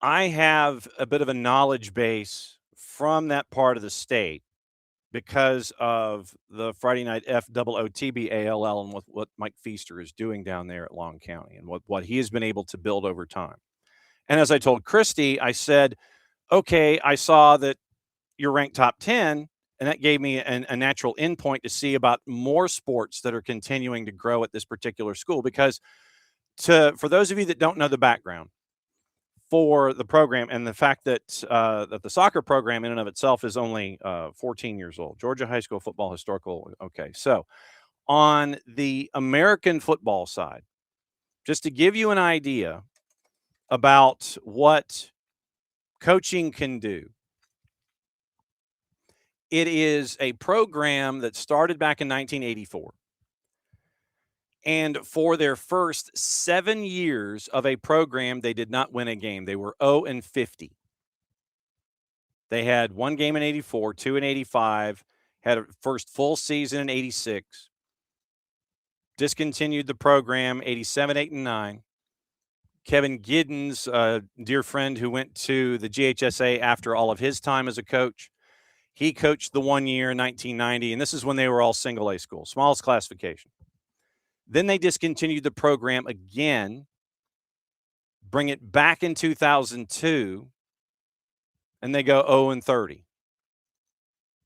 Speaker 1: I have a bit of a knowledge base from that part of the state because of the Friday night FOOTBALL and what Mike Feaster is doing down there at Long County and what he has been able to build over time. And as I told Kristy, I said, okay, I saw that you're ranked top 10, and that gave me a natural endpoint to see about more sports that are continuing to grow at this particular school. Because for those of you that don't know the background for the program and the fact that that the soccer program in and of itself is only 14 years old, Georgia High School Football Historical. Okay, so on the American football side, just to give you an idea about what coaching can do, it is a program that started back in 1984. And for their first 7 years of a program, they did not win a game. They were 0-50. They had one game in 84, 2 in 85, had a first full season in 86, discontinued the program 87, 8, and 9. Kevin Giddens, a dear friend who went to the GHSA after all of his time as a coach, he coached the 1 year in 1990, and this is when they were all single A schools, smallest classification. Then they discontinued the program again, bring it back in 2002, and they go 0-30.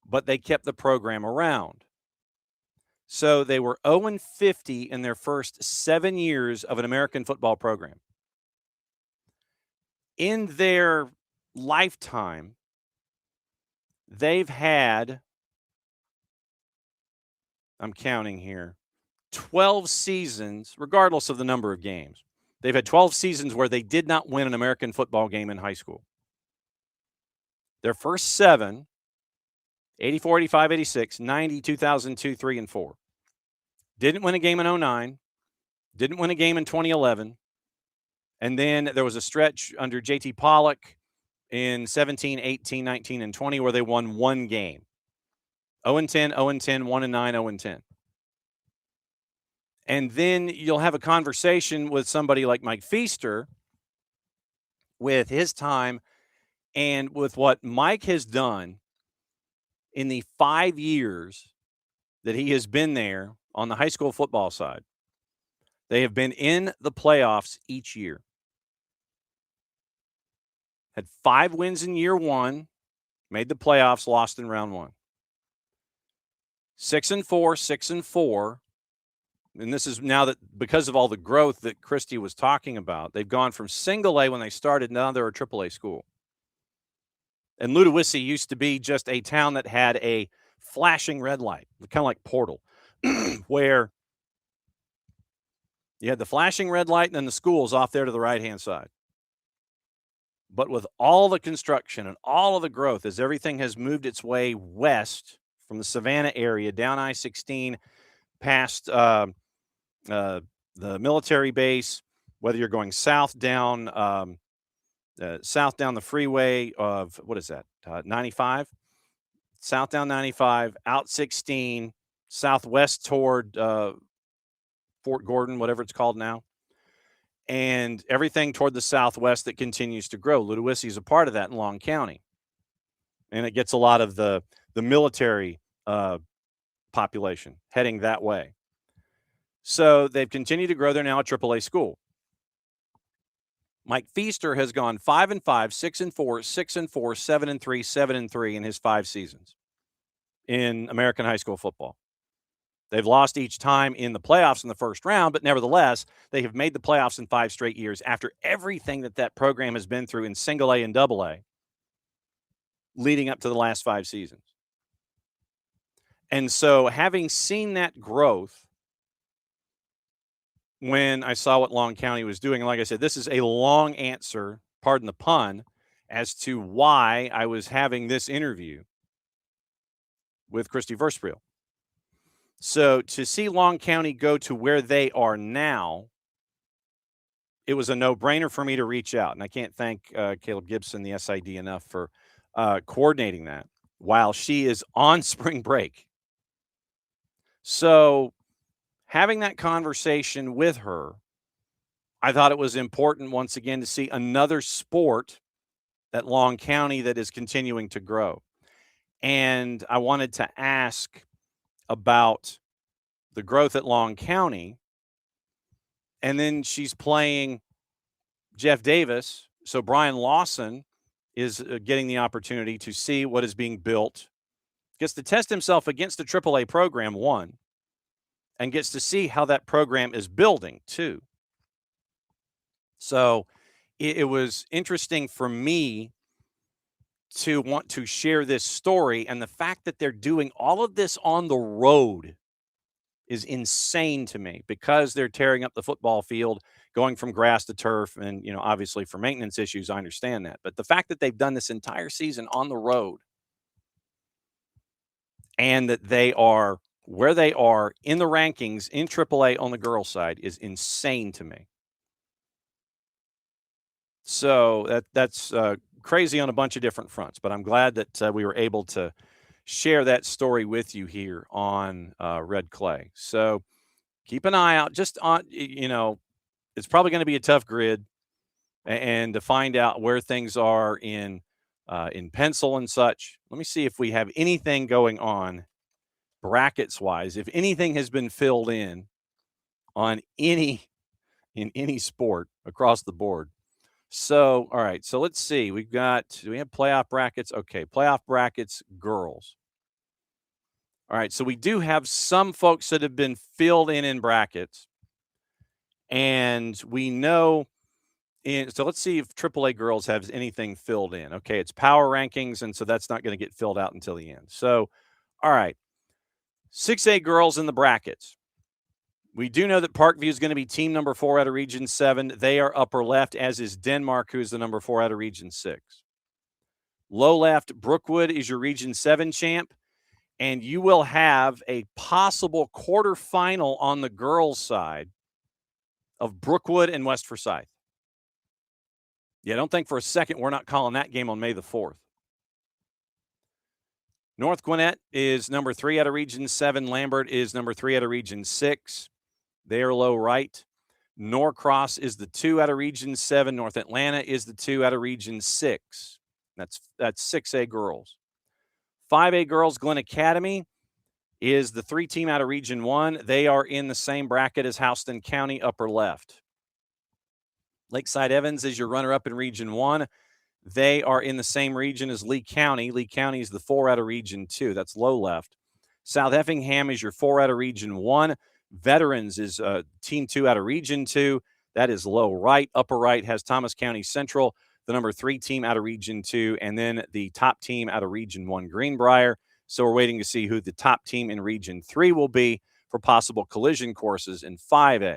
Speaker 1: But they kept the program around. So they were 0-50 in their first 7 years of an American football program. In their lifetime, they've had, I'm counting here, 12 seasons, regardless of the number of games. They've had 12 seasons where they did not win an American football game in high school. Their first 7, 84, 85, 86, 90, 2002, 3, and 4. Didn't win a game in 09. Didn't win a game in 2011. And then there was a stretch under JT Pollock in 17, 18, 19, and 20 where they won one game. 0-10, 0-10, 1-9, 0-10. And then you'll have a conversation with somebody like Mike Feaster with his time and with what Mike has done in the 5 years that he has been there on the high school football side. They have been in the playoffs each year. Had 5 wins in year 1, made the playoffs, lost in round 1. 6-4, 6-4. And this is now that because of all the growth that Kristy was talking about, they've gone from single A when they started, now they're a triple A school. And Ludowici used to be just a town that had a flashing red light, kind of like Portal, where you had the flashing red light and then the schools off there to the right-hand side. But with all the construction and all of the growth, as everything has moved its way west from the Savannah area, down I-16, past the military base, whether you're going south down the freeway of, 95? South down 95, out 16, southwest toward Fort Gordon, whatever it's called now, and everything toward the southwest that continues to grow. Ludowici is a part of that in Long County, and it gets a lot of the military population heading that way. So they've continued to grow. They're now a AAA school. Mike Feaster has gone 5-5, 6-4, 6-4, 7-3, 7-3 in his 5 seasons. in American high school football. They've lost each time in the playoffs in the first round, but nevertheless, they have made the playoffs in 5 straight years after everything that program has been through in single A and double A leading up to the last 5 seasons. And so having seen that growth when I saw what Long County was doing, and like I said, this is a long answer, pardon the pun, as to why I was having this interview with Kristy Versprille. So to see Long County go to where they are now, it was a no-brainer for me to reach out. And I can't thank Caleb Gibson, the SID, enough for coordinating that while she is on spring break. So having that conversation with her, I thought it was important once again to see another sport at Long County that is continuing to grow. And I wanted to ask about the growth at Long County. And then she's playing Jeff Davis. So Brian Lawson is getting the opportunity to see what is being built, gets to test himself against the AAA program, one, and gets to see how that program is building, two. So it was interesting for me to want to share this story, and the fact that they're doing all of this on the road is insane to me because they're tearing up the football field, going from grass to turf, and, you know, obviously for maintenance issues, I understand that. But the fact that they've done this entire season on the road and that they are where they are in the rankings in AAA on the girls' side is insane to me. So that's crazy on a bunch of different fronts, but I'm glad that we were able to share that story with you here on Red Clay. So keep an eye out. Just on, you know, it's probably going to be a tough grid, and to find out where things are in pencil and such. Let me see if we have anything going on brackets wise. If anything has been filled in on in any sport across the board. So, all right. So let's see. Do we have playoff brackets? Okay. Playoff brackets, girls. All right. So we do have some folks that have been filled in brackets. And we know so let's see if AAA girls have anything filled in. Okay. It's power rankings. And so that's not going to get filled out until the end. So, all right. 6A girls in the brackets. We do know that Parkview is going to be team number 4 out of Region 7. They are upper left, as is Denmark, who is the number 4 out of Region 6. Low left, Brookwood is your Region 7 champ, and you will have a possible quarterfinal on the girls' side of Brookwood and West Forsyth. Yeah, don't think for a second we're not calling that game on May the 4th. North Gwinnett is number 3 out of Region 7. Lambert is number 3 out of Region 6. They are low right. Norcross is the 2 out of Region 7. North Atlanta is the 2 out of Region 6. That's 6A girls. 5A girls, Glen Academy is the 3 team out of Region 1. They are in the same bracket as Houston County, upper left. Lakeside Evans is your runner-up in Region 1. They are in the same region as Lee County. Lee County is the 4 out of Region 2. That's low left. South Effingham is your 4 out of Region 1. Veterans is team 2 out of Region 2. That is low right. Upper right has Thomas County Central, the number 3 team out of Region 2, and then the top team out of Region 1, Greenbrier. So we're waiting to see who the top team in Region 3 will be for possible collision courses in 5A.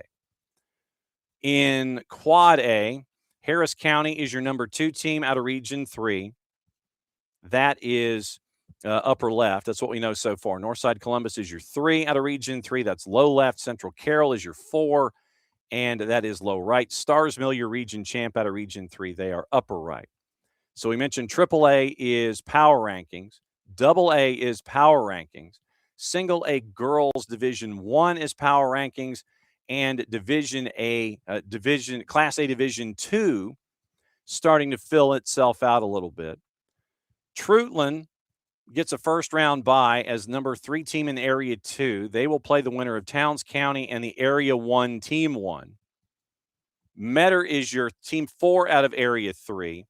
Speaker 1: In Quad A, Harris County is your number 2 team out of Region 3. That is upper left. That's what we know so far. Northside Columbus is your 3 out of Region 3. That's low left. Central Carroll is your 4, and that is low right. Starsmill, your region champ out of Region 3. They are upper right. So we mentioned AAA is power rankings. AA is power rankings. Single A girls Division 1 is power rankings, and Class A Division 2 starting to fill itself out a little bit. Trutland gets a first-round bye as number 3 team in Area 2. They will play the winner of Towns County and the Area 1 Team 1. Metter is your team 4 out of Area 3.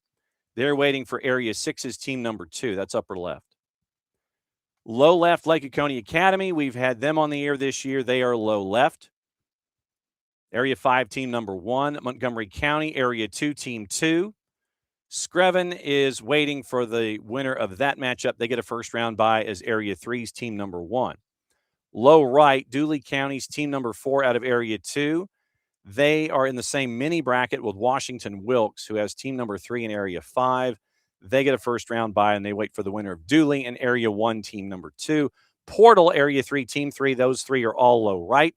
Speaker 1: They're waiting for Area 6's team number 2. That's upper left. Low left, Lake Oconee Academy. We've had them on the air this year. They are low left. Area 5, team number 1. Montgomery County, Area 2, team 2. Screven is waiting for the winner of that matchup. They get a first round bye as Area 3's team number 1. Low right, Dooley County's team number 4 out of Area 2. They are in the same mini bracket with Washington Wilkes, who has team number 3 in Area 5. They get a first round bye, and they wait for the winner of Dooley and Area 1, team number 2. Portal, Area 3, team 3. Those 3 are all low right.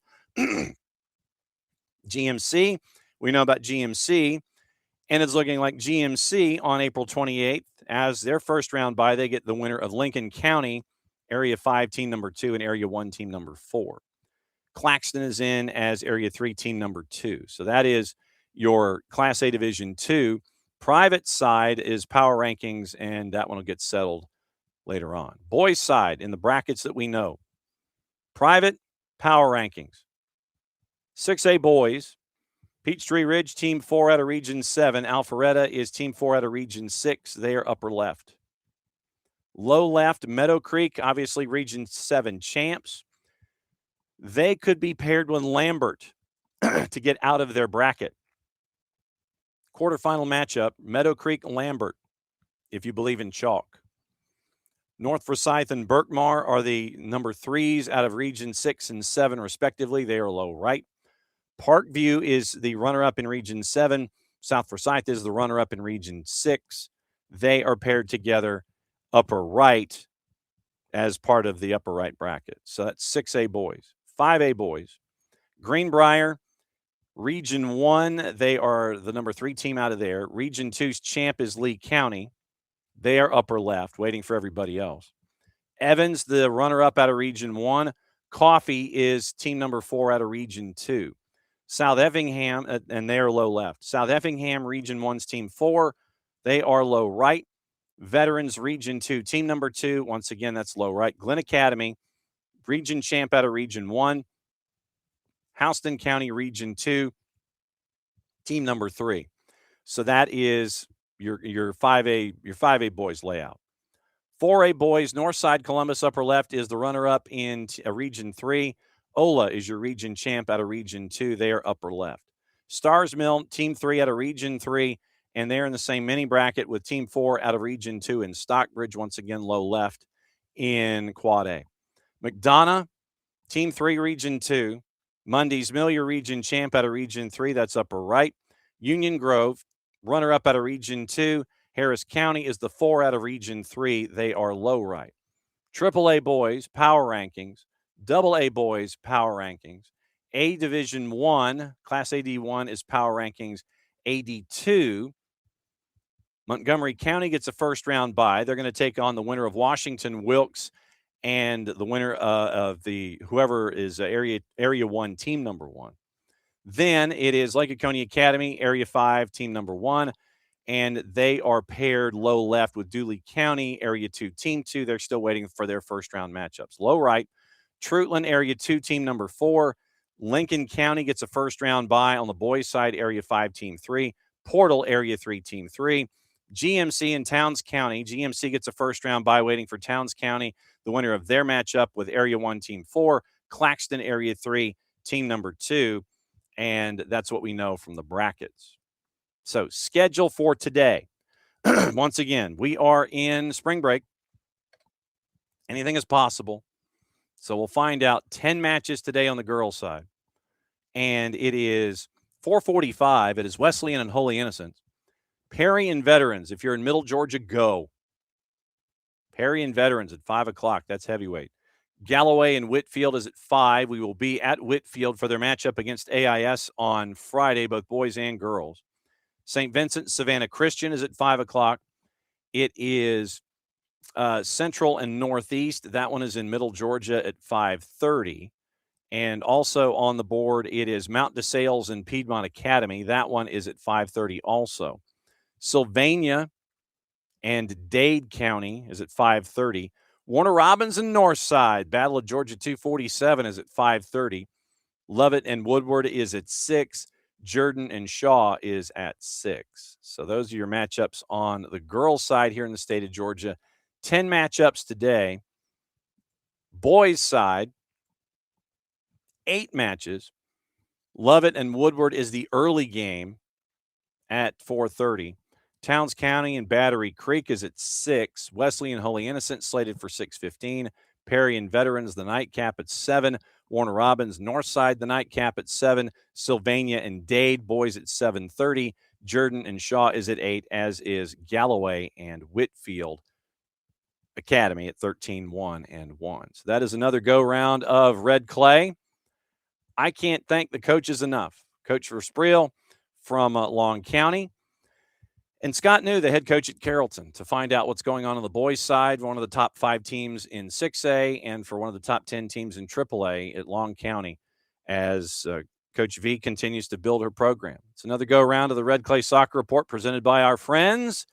Speaker 1: GMC, we know about GMC, and it's looking like GMC on April 28th as their first round bye. They get the winner of Lincoln County, Area 5, team number 2, and Area 1, team number 4. Claxton is in as Area 3, team number 2. So that is your Class A Division 2. Private side is power rankings, and that one will get settled later on. Boys side in the brackets that we know. Private, power rankings. 6A boys, Peachtree Ridge, team 4 out of Region 7. Alpharetta is team 4 out of Region 6. They are upper left. Low left, Meadow Creek, obviously Region 7 champs. They could be paired with Lambert to get out of their bracket. Quarterfinal matchup, Meadow Creek, Lambert, if you believe in chalk. North Forsyth and Berkmar are the number 3s out of Region 6 and 7, respectively. They are low right. Parkview is the runner-up in Region 7. South Forsyth is the runner-up in Region 6. They are paired together upper right as part of the upper right bracket. So that's 6A boys. 5A boys. Greenbrier, Region 1, they are the number 3 team out of there. Region 2's champ is Lee County. They are upper left, waiting for everybody else. Evans, the runner-up out of Region 1. Coffee is team number 4 out of Region 2. South Effingham, and they are low left. South Effingham, Region 1's team 4. They are low right. Veterans, Region 2, team number 2. Once again, that's low right. Glen Academy, region champ out of Region 1. Houston County, Region 2, team number 3. So that is your 5A boys layout. 4A boys, Northside Columbus upper left is the runner-up in Region 3. Ola is your region champ out of Region 2. They are upper left. Stars Mill, team 3 out of Region 3, and they're in the same mini bracket with team 4 out of Region 2 in Stockbridge, once again low left in Quad A. McDonough, team 3, Region 2. Mundy's Mill, your region champ out of Region 3. That's upper right. Union Grove, runner-up out of Region 2. Harris County is the 4 out of Region 3. They are low right. AAA boys, power rankings. AA boys, power rankings. A Division 1, Class AD1 is power rankings. AD2, Montgomery County gets a first-round bye. They're going to take on the winner of Washington Wilkes and the winner of the whoever is Area 1, team number 1. Then it is Lake Oconee Academy, Area 5, team number 1, and they are paired low left with Dooley County, Area 2, team 2. They're still waiting for their first-round matchups. Low right, Troutland, Area 2, team number 4. Lincoln County gets a first-round bye on the boys' side, Area 5, team 3. Portal, Area 3, team 3. GMC and Towns County. GMC gets a first-round bye waiting for Towns County, the winner of their matchup with Area 1, team 4. Claxton, Area 3, team number 2. And that's what we know from the brackets. So, schedule for today. Once again, we are in spring break. Anything is possible. So, we'll find out 10 matches today on the girls' side. And it is 4:45. It is Wesleyan and Holy Innocents. Perry and Veterans, if you're in Middle Georgia, go. Perry and Veterans at 5 o'clock. That's heavyweight. Galloway and Whitfield is at 5. We will be at Whitfield for their matchup against AIS on Friday, both boys and girls. St. Vincent, Savannah Christian is at 5 o'clock. It is Central and Northeast. That one is in Middle Georgia at 5:30. And also on the board, it is Mount DeSales and Piedmont Academy. That one is at 5:30 also. Sylvania and Dade County is at 5:30. Warner Robins and Northside, Battle of Georgia 247 is at 5:30. Lovett and Woodward is at 6. Jordan and Shaw is at 6. So those are your matchups on the girls' side here in the state of Georgia. 10 matchups today. boys' side, 8 matches. Lovett and Woodward is the early game at 4:30. Towns County and Battery Creek is at 6. Wesley and Holy Innocent slated for 6:15. Perry and Veterans, the nightcap at 7. Warner Robins, Northside, the nightcap at 7. Sylvania and Dade, boys at 7:30. Jordan and Shaw is at 8, as is Galloway and Whitfield Academy at 13-1 and 1. So that is another go-round of red clay. I can't thank the coaches enough. Coach Versprille from Long County, and Scott New, the head coach at Carrollton, to find out what's going on the boys' side, one of the top 5 teams in 6A, and for one of the top 10 teams in AAA at Long County, as Coach V continues to build her program. It's another go-round of the Red Clay Soccer Report presented by our friends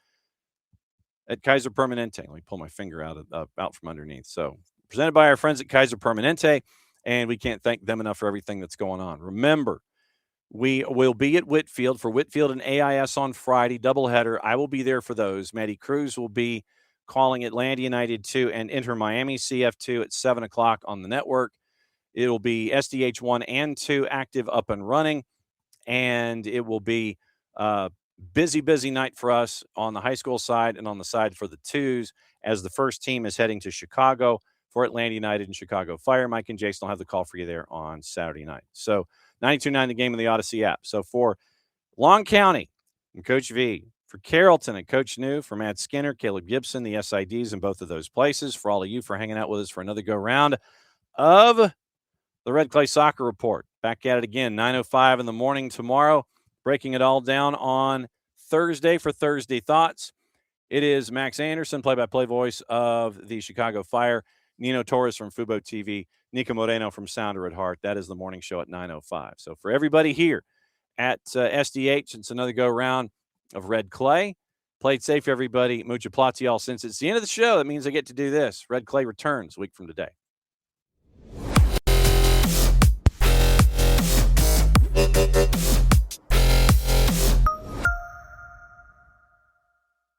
Speaker 1: at Kaiser Permanente. Let me pull my finger out from underneath. So, presented by our friends at Kaiser Permanente, and we can't thank them enough for everything that's going on. Remember, we will be at Whitfield for Whitfield and AIS on Friday, doubleheader. I will be there for those. Maddie Cruz will be calling Atlanta United 2 and Inter Miami CF2 at 7 o'clock on the network. It will be SDH 1 and 2 active, up and running, and it will be a busy night for us on the high school side and on the side for the twos, as the first team is heading to Chicago for Atlanta United and Chicago Fire. Mike and Jason will have the call for you there on Saturday night. So 92.9 the game in the Odyssey app. So for Long County and Coach V, for Carrollton and Coach New, for Matt Skinner, Caleb Gibson, the SIDs in both of those places, for all of you for hanging out with us for another go-round of the Red Clay Soccer Report. Back at it again, 9:05 in the morning tomorrow, breaking it all down on Thursday for Thursday Thoughts. It is Max Anderson, play-by-play voice of the Chicago Fire, Nino Torres from Fubo TV, Nico Moreno from Sounder at Heart. That is the morning show at 9:05. So for everybody here at SDH, it's another go-round of Red Clay. Played safe, everybody. Mucha platial. Since it's the end of the show, that means I get to do this. Red Clay returns a week from today.